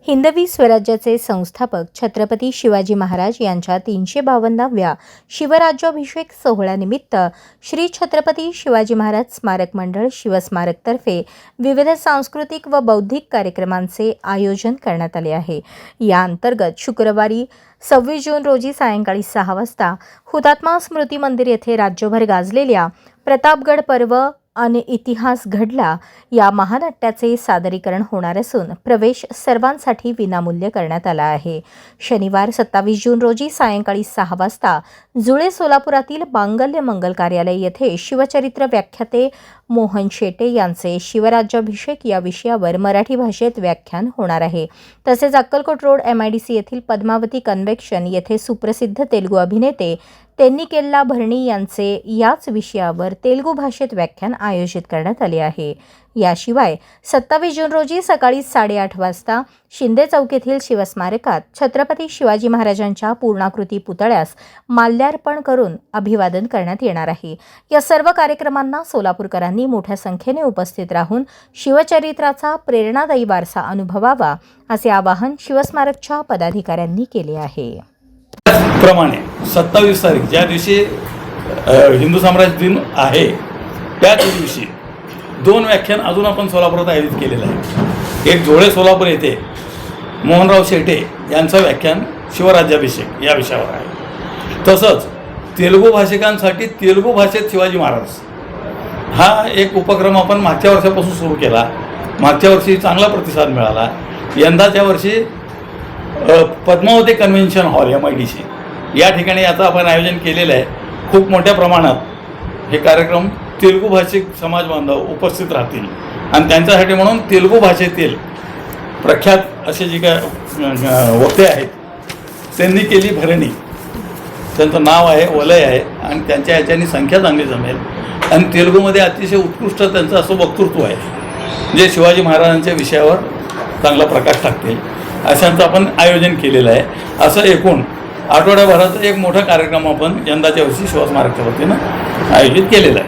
हिंदवी स्वराज्याचे संस्थापक छत्रपती शिवाजी महाराज यांच्या 352व्या शिवराज्याभिषेक सोहळ्यानिमित्त श्री छत्रपती शिवाजी महाराज स्मारक मंडळ शिवस्मारकतर्फे विविध सांस्कृतिक व बौद्धिक कार्यक्रमांचे आयोजन करण्यात आले आहे। या अंतर्गत शुक्रवारी 26 जून रोजी सायंकाळी 6 वाजता हुतात्मा स्मृती मंदिर येथे राज्यभर गाजलेल्या प्रतापगड पर्व आणि इतिहास घडला या महानाट्याचे सादरीकरण होणार असून प्रवेश सर्वांसाठी विनामूल्य करण्यात आला आहे। शनिवार 27 जून रोजी सायंकाळी 6 वाजता जुळे सोलापुरातील मांगल्य मंगल कार्यालय येथे शिवचरित्र व्याख्याते मोहन शेटे यांचे शिवराज्याभिषेक या विषयावर मराठी भाषेत व्याख्यान होणार आहे। तसेच अक्कलकोट रोड MIDC येथील पद्मावती कन्व्हेन्शन येथे सुप्रसिद्ध तेलुगू अभिनेते तेन्निकेल्ला भरणी यांचे याच विषयावर तेलुगू भाषेत व्याख्यान आयोजित करण्यात आले आहे। याशिवाय 27 जून रोजी सकाळी 8:30 वाजता शिंदे चौक येथील शिवस्मारकात छत्रपती शिवाजी महाराजांच्या पूर्णाकृती पुतळ्यास माल्यार्पण करून अभिवादन करण्यात येणार आहे। या सर्व कार्यक्रमांना सोलापूरकरांनी मोठ्या संख्येने उपस्थित राहून शिवचरित्राचा प्रेरणादायी वारसा अनुभवावा असे आवाहन शिवस्मारकच्या पदाधिकाऱ्यांनी केले आहे। प्रमाणे 27 तारीख ज्या दिवशी हिंदू साम्राज्य दिन आहे त्याच दिवशी 2 व्याख्यान अजून आपण सोलापुरात आयोजित केलेलं आहे। एक जोळे सोलापूर येथे मोहनराव शेटे यांचं व्याख्यान शिवराज्याभिषेक या विषयावर आहे। तसंच तेलुगू भाषिकांसाठी तेलुगू भाषेत शिवाजी महाराज हा एक उपक्रम आपण मागच्या वर्षापासून सुरू केला। मागच्या वर्षी चांगला प्रतिसाद मिळाला। यंदाच्या वर्षी पद्मावती कन्व्हेन्शन हॉल MIDC या ठिकाणी याचं आपण आयोजन केलेलं आहे। खूप मोठ्या प्रमाणात हे कार्यक्रम तेलुगू भाषिक समाज बांधव उपस्थित राहतील आणि त्यांच्यासाठी म्हणून तेलुगू भाषेतील प्रख्यात असे जे काय वक्ते आहेत तेन्निकेल्ला भरणी त्यांचं नाव आहे वलय आहे आणि त्यांच्या ह्याच्यानी संख्या चांगली जमेल आणि तेलुगूमध्ये अतिशय उत्कृष्ट त्यांचं असं वक्तृत्व आहे जे शिवाजी महाराजांच्या विषयावर चांगला प्रकाश टाकतील अशांचं आपण आयोजन केलेलं आहे। असं एकूण आठवड्याभराचा एक मोठा कार्यक्रम आपण यंदाच्या वर्षी शिवस्मारकच्या वतीनं आयोजित केलेला आहे।